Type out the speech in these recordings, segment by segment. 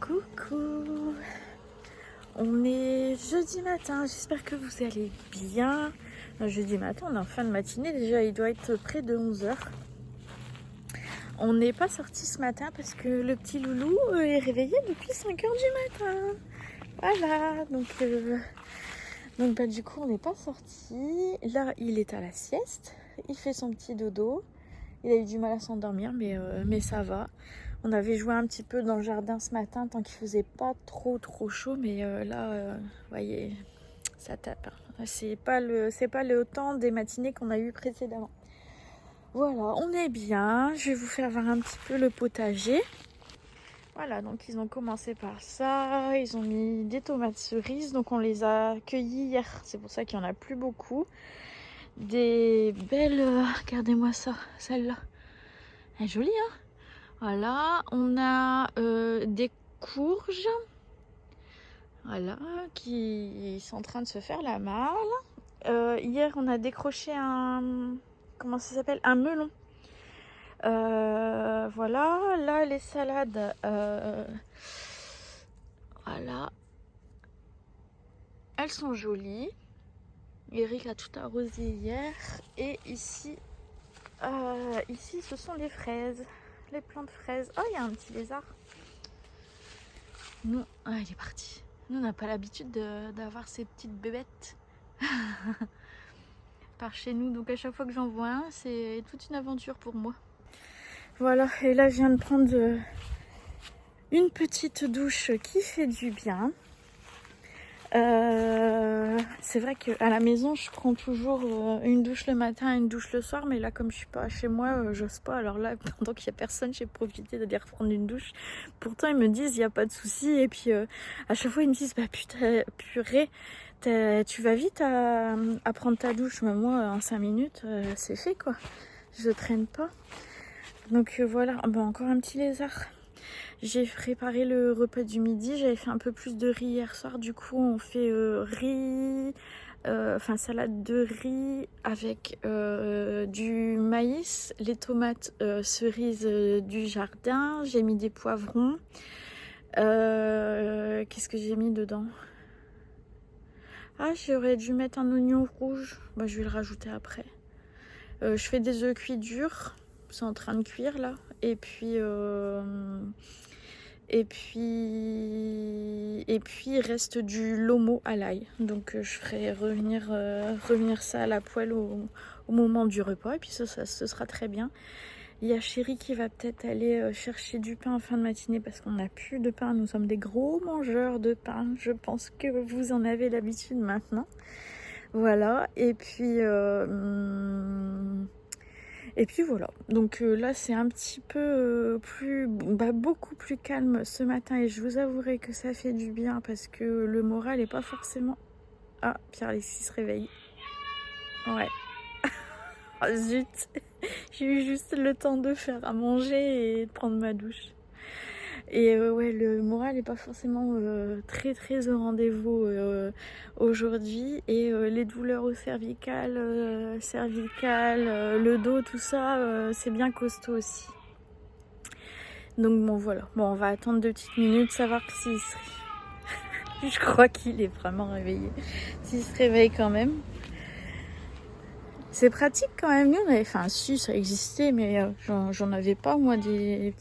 Coucou, on est jeudi matin, j'espère que vous allez bien. Jeudi matin, on est en fin de matinée, déjà il doit être près de 11h. On n'est pas sorti ce matin parce que le petit loulou est réveillé depuis 5h du matin. Voilà, donc du coup on n'est pas sorti. Là il est à la sieste, il fait son petit dodo. Il a eu du mal à s'endormir mais ça va. On avait joué un petit peu dans le jardin ce matin tant qu'il faisait pas trop chaud, mais là, voyez, ça tape. C'est pas le temps des matinées qu'on a eu précédemment. Voilà, on est bien. Je vais vous faire voir un petit peu le potager. Voilà, donc ils ont commencé par ça. Ils ont mis des tomates cerises, donc on les a cueillies hier. C'est pour ça qu'il y en a plus beaucoup. Des belles, regardez-moi ça, celle-là. Elle est jolie, hein? Voilà, on a des courges, voilà, qui sont en train de se faire la malle. Hier, on a décroché comment ça s'appelle? Un melon. Voilà, là, les salades, voilà, elles sont jolies. Eric a tout arrosé hier. Et ici, ce sont les fraises. Les plants de fraises. Oh, il y a un petit lézard. Nous, il est parti. Nous, on n'a pas l'habitude d'avoir ces petites bébêtes par chez nous. Donc, à chaque fois que j'en vois un, c'est toute une aventure pour moi. Voilà, et là, je viens de prendre une petite douche qui fait du bien. C'est vrai qu'à la maison, je prends toujours une douche le matin et une douche le soir, mais là, comme je suis pas chez moi, j'ose pas. Alors là, pendant qu'il y a personne, j'ai profité d'aller reprendre une douche. Pourtant, ils me disent, il n'y a pas de souci. Et puis, à chaque fois, ils me disent, bah putain, purée, tu vas vite à prendre ta douche. Mais moi, en 5 minutes, c'est fait, quoi. Je traîne pas. Donc voilà, bon, encore un petit lézard. J'ai préparé le repas du midi, j'avais fait un peu plus de riz hier soir, du coup on fait salade de riz avec du maïs, les tomates cerises du jardin, j'ai mis des poivrons. Qu'est-ce que j'ai mis dedans? Ah, j'aurais dû mettre un oignon rouge, bah, je vais le rajouter après. Je fais des œufs cuits durs, c'est en train de cuire là, et puis il reste du lomo à l'ail. Donc je ferai revenir ça à la poêle au moment du repas. Et puis ce sera très bien. Il y a Chéri qui va peut-être aller chercher du pain en fin de matinée parce qu'on n'a plus de pain. Nous sommes des gros mangeurs de pain. Je pense que vous en avez l'habitude maintenant. Voilà. Et puis voilà, donc là c'est un petit peu beaucoup plus calme ce matin et je vous avouerai que ça fait du bien parce que le moral n'est pas forcément... Ah, Pierre-Alexis se réveille. Ouais. Oh, zut. J'ai eu juste le temps de faire à manger et de prendre ma douche. Et ouais, le moral n'est pas forcément très au rendez-vous aujourd'hui. Et les douleurs au cervical, le dos, tout ça, c'est bien costaud aussi. Donc bon, voilà. Bon, on va attendre 2 petites minutes, savoir s'il se... Je crois qu'il est vraiment réveillé. S'il se réveille quand même. C'est pratique quand même. Nous, on avait fait un si, ça existait, mais j'en avais pas, moi, des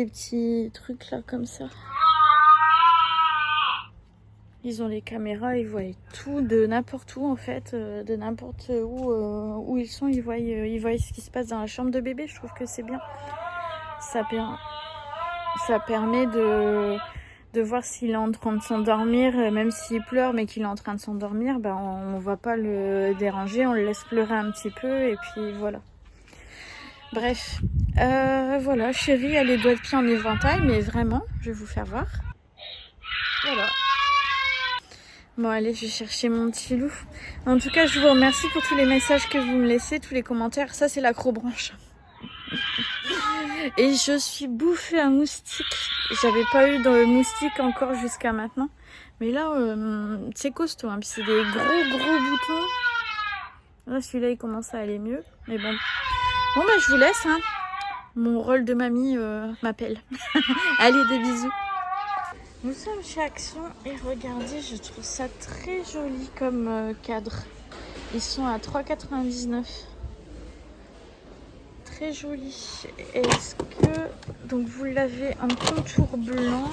petits trucs là comme ça. Ils ont les caméras, ils voient tout de n'importe où en fait, de n'importe où ils sont, ils voient ce qui se passe dans la chambre de bébé. Je trouve que c'est bien. Ça permet de voir s'il est en train de s'endormir, même s'il pleure mais qu'il est en train de s'endormir, ben on va pas le déranger, on le laisse pleurer un petit peu et puis voilà. Bref, voilà, Chéri a les doigts de pied en éventail, mais vraiment, je vais vous faire voir. Voilà. Bon, allez, je vais chercher mon petit loup. En tout cas, je vous remercie pour tous les messages que vous me laissez, tous les commentaires. Ça, c'est l'acrobranche. Et je suis bouffée à moustique. J'avais pas eu de moustique encore jusqu'à maintenant. Mais là, c'est costaud, hein. Puis c'est des gros boutons. Là, celui-là, il commence à aller mieux. Mais bon. Bon, bah, je vous laisse, hein. Mon rôle de mamie m'appelle. Allez, des bisous. Nous sommes chez Action et regardez, je trouve ça très joli comme cadre. Ils sont à 3,99 €. Très joli. Est-ce que... Donc vous l'avez en contour blanc.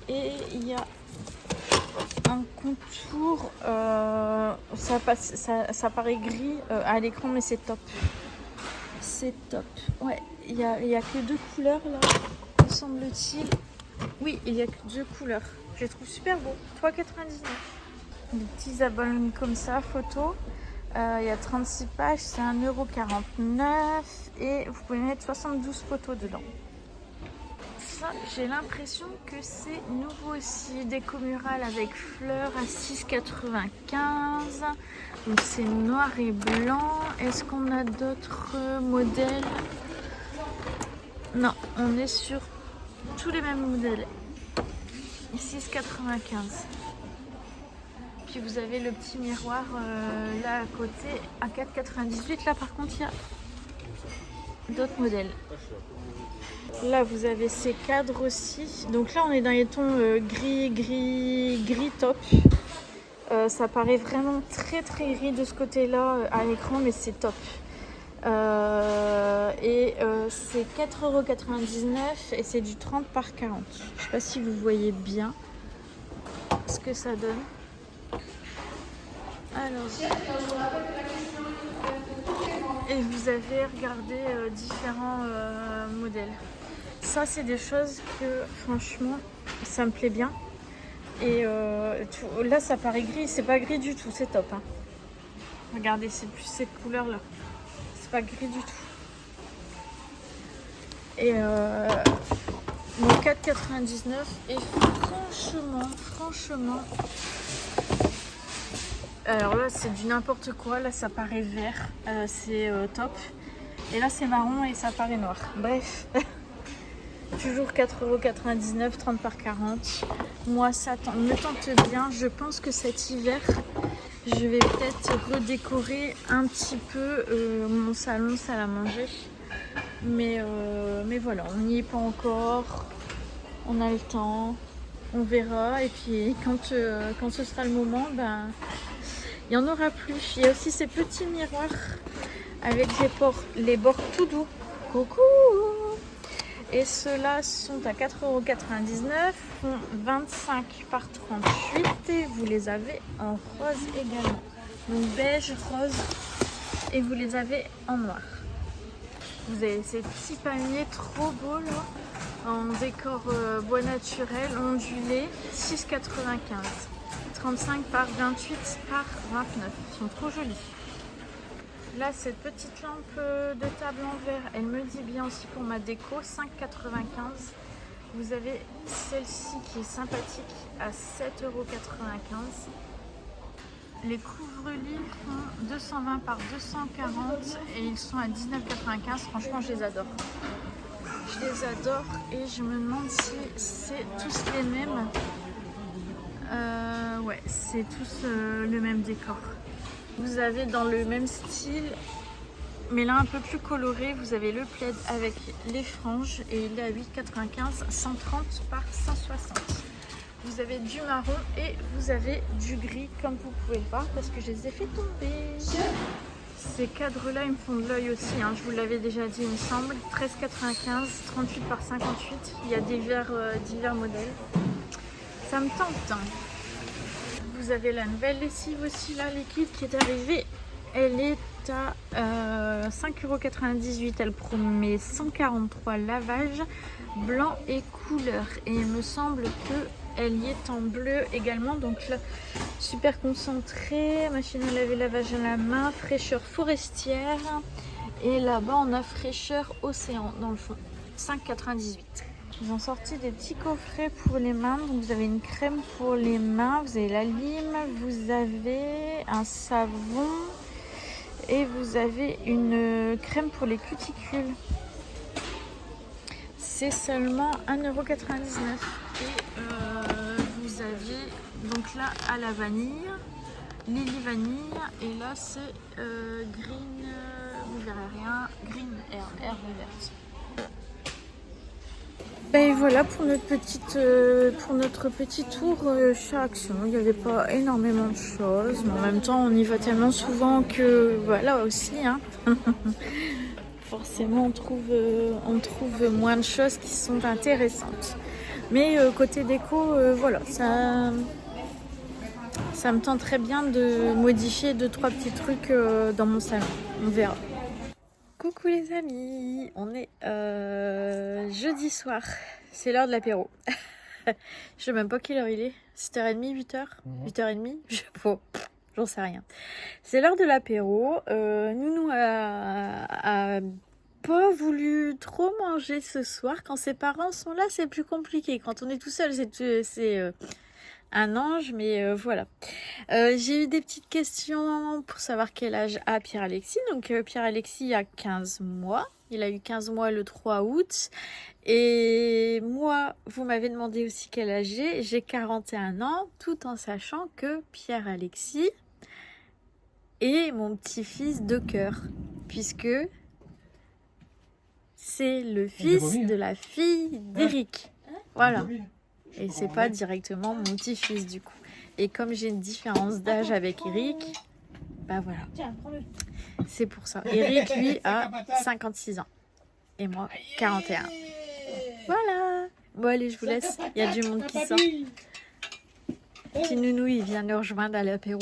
Et il y a un contour... ça paraît gris à l'écran, mais c'est top. C'est top. Ouais, il y a que 2 couleurs là, me semble-t-il. Oui, il y a que 2 couleurs. Je les trouve super beaux. 3,99 €. Des petits albums comme ça, photos. Il y a 36 pages, c'est 1,49 € et vous pouvez mettre 72 photos dedans. Ça, j'ai l'impression que c'est nouveau aussi. Déco murale avec fleurs à 6,95 €. Donc c'est noir et blanc. Est-ce qu'on a d'autres modèles? Non, on est sur tous les mêmes modèles. 6,95 €. Puis vous avez le petit miroir là à côté à 4,98 €. Là par contre il y a d'autres modèles. Là vous avez ces cadres aussi. Donc là on est dans les tons gris top. Ça paraît vraiment très gris de ce côté là à l'écran, mais c'est top. C'est 4,99 € et c'est du 30 par 40. Je sais pas si vous voyez bien ce que ça donne. Alors, et vous avez regardé différents modèles. Ça, c'est des choses que franchement, ça me plaît bien. Et là, ça paraît gris, c'est pas gris du tout, c'est top. Hein. Regardez, c'est plus cette couleur là. C'est pas gris du tout. Et donc 4,99 € et franchement. Alors là c'est du n'importe quoi, là ça paraît vert, c'est top. Et là c'est marron et ça paraît noir. Bref, toujours 4,99 €, 30 par 40. Moi ça me tente bien, je pense que cet hiver, je vais peut-être redécorer un petit peu mon salon, salle à manger. Mais voilà, on n'y est pas encore, on a le temps, on verra. Et puis quand ce sera le moment, ben... il n'y en aura plus. Il y a aussi ces petits miroirs avec les bords tout doux. Coucou! Et ceux-là sont à 4,99 €, font 25 par 38 et vous les avez en rose également. Donc beige, rose et vous les avez en noir. Vous avez ces petits palmiers trop beaux là, en décor bois naturel, ondulé, 6,95 €. 35 par 28 par 29. Ils sont trop jolis. Là, cette petite lampe de table en verre, elle me dit bien aussi pour ma déco, 5,95 €. Vous avez celle-ci qui est sympathique à 7,95 €. Les couvre-lits font 220 par 240 et ils sont à 19,95 €. Franchement, je les adore. Je les adore et je me demande si c'est tous les mêmes. Ouais, c'est tous le même décor. Vous avez dans le même style, mais là un peu plus coloré, vous avez le plaid avec les franges et il est à 8,95 €, 130 par 160. Vous avez du marron et vous avez du gris comme vous pouvez le voir parce que je les ai fait tomber. Ces cadres là ils me font de l'œil aussi, hein. Je vous l'avais déjà dit il me semble. 13,95 €, 38 par 58. Il y a divers modèles. Ça me tente. Hein. Vous avez la nouvelle lessive aussi là, liquide qui est arrivée. Elle est à 5,98 €. Elle promet 143 lavages, blanc et couleur. Et il me semble qu'elle y est en bleu également. Donc là, super concentré. Machine à laver, lavage à la main, fraîcheur forestière. Et là-bas, on a fraîcheur océan dans le fond. 5,98 €. Ils ont sorti des petits coffrets pour les mains. Donc vous avez une crème pour les mains, vous avez la lime, vous avez un savon et vous avez une crème pour les cuticules. C'est seulement 1,99 €. Et vous avez donc là à la vanille, Lily vanille, et là c'est green, vous verrez rien, green, herbe verte. Ben voilà pour notre petit tour chez Action. Il n'y avait pas énormément de choses, mais en même temps on y va tellement souvent que voilà aussi. Hein. Forcément on trouve moins de choses qui sont intéressantes. Mais côté déco, voilà, ça me tente très bien de modifier 2-3 petits trucs dans mon salon. On verra. Coucou les amis, on est jeudi soir, c'est l'heure de l'apéro. Je sais même pas quelle heure il est, 7h30, 8h, 8h30, je sais pas, j'en sais rien. C'est l'heure de l'apéro, Nounou a pas voulu trop manger ce soir. Quand ses parents sont là, c'est plus compliqué. Quand on est tout seul, c'est un ange, mais voilà. J'ai eu des petites questions pour savoir quel âge a Pierre-Alexis. Donc Pierre-Alexis a 15 mois. Il a eu 15 mois le 3 août. Et moi, vous m'avez demandé aussi quel âge j'ai. J'ai 41 ans, tout en sachant que Pierre-Alexis est mon petit-fils de cœur. Puisque c'est le fils de la fille d'Eric. Voilà. Et c'est pas directement mon petit-fils du coup. Et comme j'ai une différence d'âge avec Eric, bah voilà. C'est pour ça. Eric, lui, a 56 ans. Et moi, 41. Voilà. Bon, allez, je vous laisse. Il y a du monde qui sort. Petit Nounou, il vient nous rejoindre à l'apéro.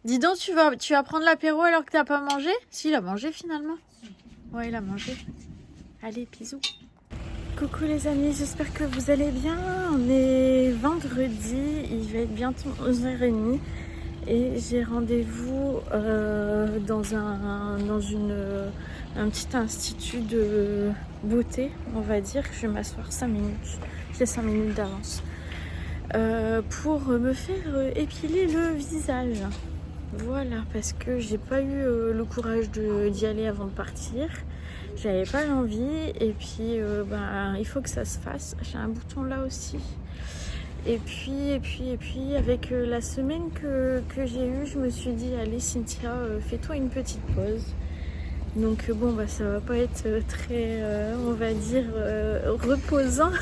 Dis donc, tu vas prendre l'apéro alors que t'as pas mangé? Si, il a mangé finalement. Ouais, il a mangé. Allez, bisous. Coucou les amis, j'espère que vous allez bien. On est vendredi, il va être bientôt 11h30 et j'ai rendez-vous dans un petit institut de beauté, on va dire. Je vais m'asseoir 5 minutes, j'ai 5 minutes d'avance pour me faire épiler le visage. Voilà, parce que j'ai pas eu le courage d'y aller avant de partir. J'avais pas l'envie et puis il faut que ça se fasse. J'ai un bouton là aussi. Et puis avec la semaine que j'ai eue, je me suis dit allez Cynthia, fais-toi une petite pause. Donc ça va pas être très on va dire reposant.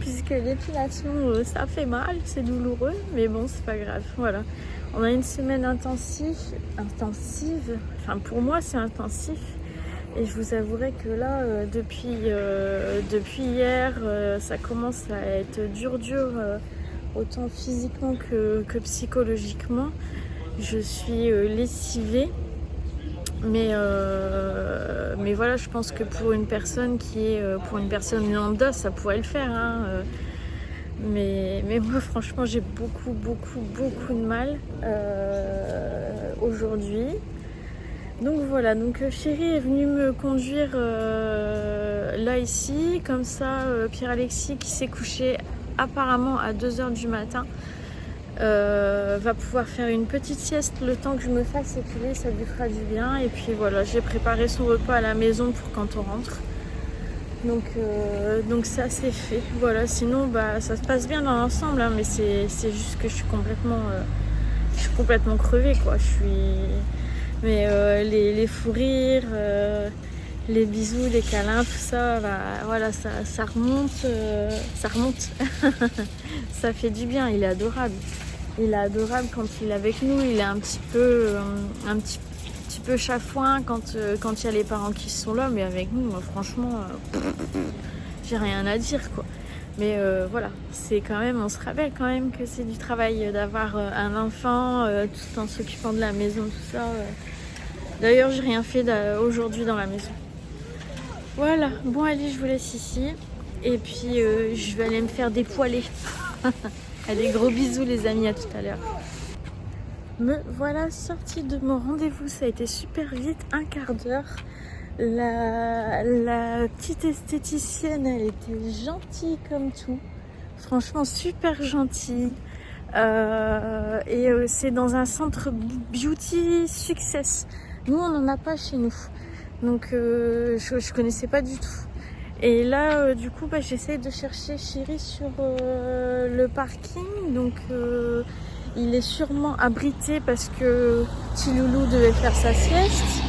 Puisque l'épilation ça fait mal, c'est douloureux, mais bon c'est pas grave, voilà. On a une semaine intensive, enfin pour moi c'est intensif et je vous avouerai que là depuis hier ça commence à être dur autant physiquement que psychologiquement. Je suis lessivée. Mais voilà, je pense que pour une personne pour une personne lambda, ça pourrait le faire. Hein. Mais moi, franchement, j'ai beaucoup de mal aujourd'hui. Donc voilà, Chérie est venue me conduire là ici. Comme ça, Pierre-Alexis qui s'est couché apparemment à 2h du matin. Va pouvoir faire une petite sieste le temps que je me fasse épiler, ça lui fera du bien. Et puis voilà, j'ai préparé son repas à la maison pour quand on rentre. Donc ça c'est fait. Voilà, sinon ça se passe bien dans l'ensemble, hein, mais c'est juste que je suis complètement crevée quoi. Mais les fous rires, les bisous, les câlins, tout ça, voilà, ça remonte. Ça fait du bien, il est adorable. Il est adorable quand il est avec nous, il est un petit peu chafouin quand il y a les parents qui sont là, mais avec nous, moi, franchement, j'ai rien à dire quoi. Mais voilà, c'est quand même, on se rappelle quand même que c'est du travail d'avoir un enfant tout en s'occupant de la maison, tout ça. D'ailleurs, j'ai rien fait aujourd'hui dans la maison. Voilà, bon allez, je vous laisse ici. Et puis je vais aller me faire dépoiler. Allez, gros bisous les amis, à tout à l'heure. Me voilà sortie de mon rendez-vous, ça a été super vite, un quart d'heure. La petite esthéticienne, elle était gentille comme tout. Franchement, super gentille. C'est dans un centre beauty success. Nous, on n'en a pas chez nous. Donc, je connaissais pas du tout. Et là, du coup, j'essaye de chercher Chérie sur le parking. Donc, Il est sûrement abrité parce que petit loulou devait faire sa sieste.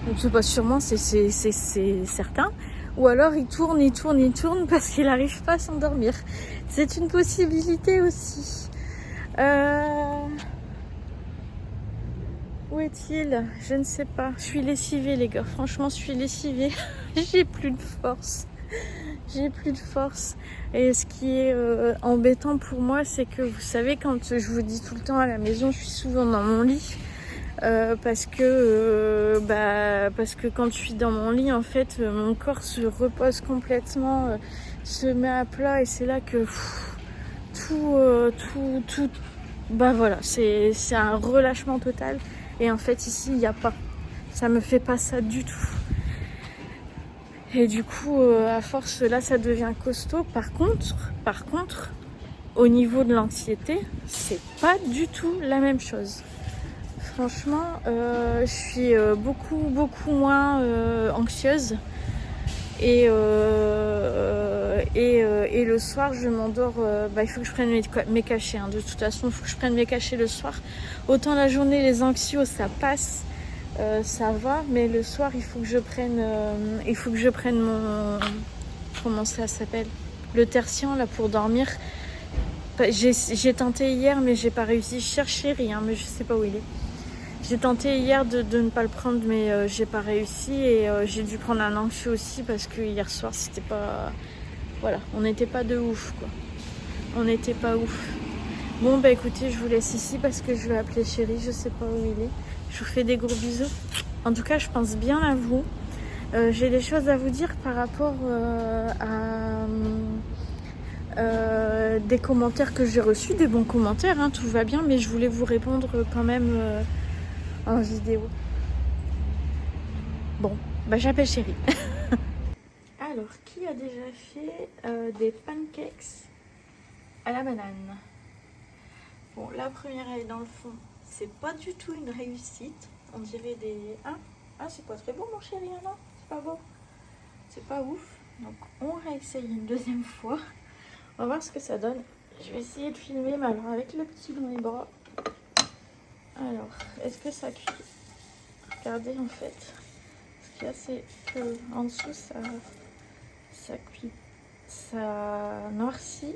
Donc c'est pas sûrement, c'est certain. Ou alors il tourne parce qu'il n'arrive pas à s'endormir. C'est une possibilité aussi. Où est-il? Je ne sais pas. Je suis lessivée les gars. Franchement, je suis lessivée. J'ai plus de force. J'ai plus de force. Et ce qui est embêtant pour moi, c'est que vous savez, quand je vous dis tout le temps à la maison, je suis souvent dans mon lit. Parce que quand je suis dans mon lit, en fait, mon corps se repose complètement, se met à plat, et c'est là que tout, bah voilà, c'est un relâchement total. Et en fait, ici, il n'y a pas. Ça me fait pas ça du tout. Et du coup, à force, là, ça devient costaud. Par contre, au niveau de l'anxiété, c'est pas du tout la même chose. Franchement, je suis beaucoup moins anxieuse. Et le soir, je m'endors. Il faut que je prenne mes cachets. Hein. De toute façon, il faut que je prenne mes cachets le soir. Autant la journée, les anxios, ça passe. Ça va, mais le soir il faut que je prenne mon, comment ça s'appelle, le tertian là pour dormir. J'ai tenté hier mais j'ai pas réussi. Je cherche Chéri, mais je sais pas où il est. J'ai tenté hier de ne pas le prendre, mais j'ai pas réussi, et j'ai dû prendre un anxieux aussi parce que hier soir c'était pas, voilà, on n'était pas de ouf quoi. On n'était pas ouf. Bon bah écoutez, je vous laisse ici parce que je vais appeler Chéri, je sais pas où il est. Je vous fais des gros bisous. En tout cas, je pense bien à vous. J'ai des choses à vous dire par rapport à des commentaires que j'ai reçus, des bons commentaires, hein, tout va bien, mais je voulais vous répondre quand même en vidéo. Bon, bah j'appelle Chéri. Alors, qui a déjà fait des pancakes à la banane? Bon, la première, elle est dans le fond. C'est pas du tout une réussite. On dirait des... Ah, c'est pas très beau, mon chéri, non? C'est pas beau. C'est pas ouf. Donc, on va essayer une deuxième fois. On va voir ce que ça donne. Je vais essayer de filmer, mais alors avec le petit dans les bras. Alors, est-ce que ça cuit? Regardez, en fait. Ce qu'il y a, c'est que en dessous, ça cuit. Ça noircit.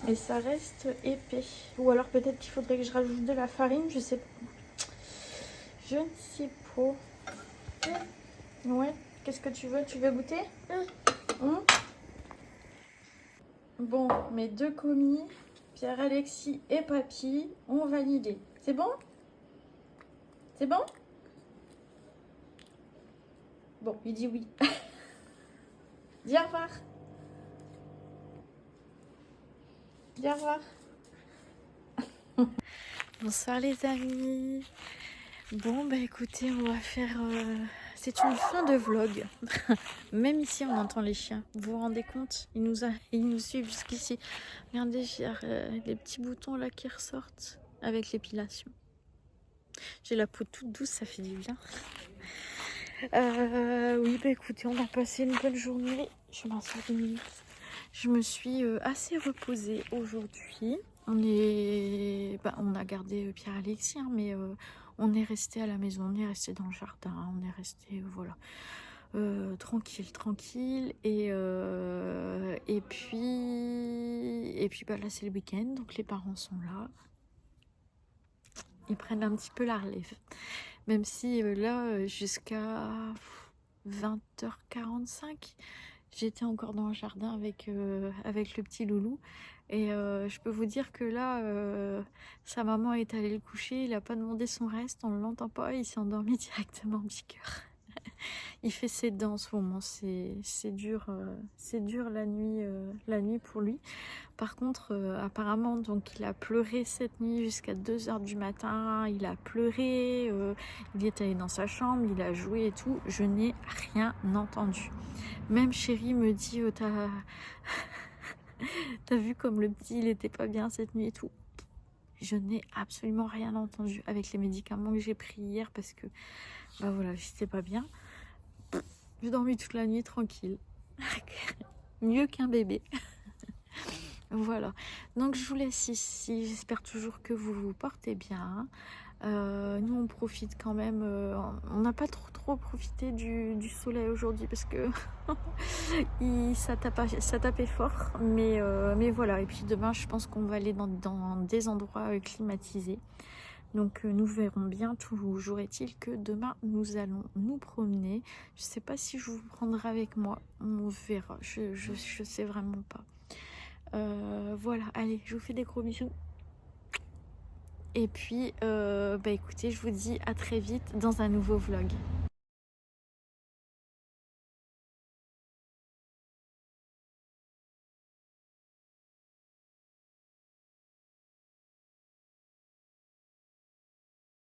Et ça reste épais. Ou alors peut-être qu'il faudrait que je rajoute de la farine, je sais pas. Je ne sais pas. Ouais, qu'est-ce que tu veux? Tu veux goûter? Bon, mes deux commis, Pierre-Alexis et Papy, ont validé. C'est bon? C'est bon? Bon, il dit oui. Dis au revoir. Dis au revoir. Bonsoir les amis. Bon bah écoutez, on va faire... C'est une fin de vlog. Même ici on entend les chiens. Vous vous rendez compte? Ils nous suivent jusqu'ici. Regardez, j'ai les petits boutons là qui ressortent avec l'épilation. J'ai la peau toute douce, ça fait du bien. Oui bah écoutez, on va passer une bonne journée. Je m'assois 2 minutes. Je me suis assez reposée aujourd'hui. On a gardé Pierre-Alexis, hein, mais on est resté à la maison, on est resté dans le jardin, on est resté voilà, tranquille. Et puis bah, là c'est le week-end, donc les parents sont là. Ils prennent un petit peu la relève. Même si là, jusqu'à 20h45, j'étais encore dans le jardin avec le petit loulou. Et je peux vous dire que là, sa maman est allée le coucher, il n'a pas demandé son reste, on ne l'entend pas, il s'est endormi directement au petit cœur. Il fait ses dents en ce moment, c'est dur la nuit pour lui. Par contre, apparemment, donc il a pleuré cette nuit jusqu'à 2h du matin, il a pleuré, il est allé dans sa chambre, il a joué et tout, je n'ai rien entendu. Même Chéri me dit, t'as vu comme le petit, il était pas bien cette nuit et tout. Je n'ai absolument rien entendu avec les médicaments que j'ai pris hier parce que, bah voilà, j'étais pas bien. J'ai dormi toute la nuit tranquille. Mieux qu'un bébé. Voilà, donc je vous laisse ici, j'espère toujours que vous vous portez bien. Nous on profite quand même, on n'a pas trop profité du soleil aujourd'hui parce que ça tapait fort, mais voilà. Et puis demain je pense qu'on va aller dans des endroits climatisés, donc nous verrons bien. Toujours est-il que demain nous allons nous promener. Je sais pas si je vous prendrai avec moi, on verra, je sais vraiment pas. Voilà, allez, je vous fais des gros bisous. Et puis, écoutez, je vous dis à très vite dans un nouveau vlog.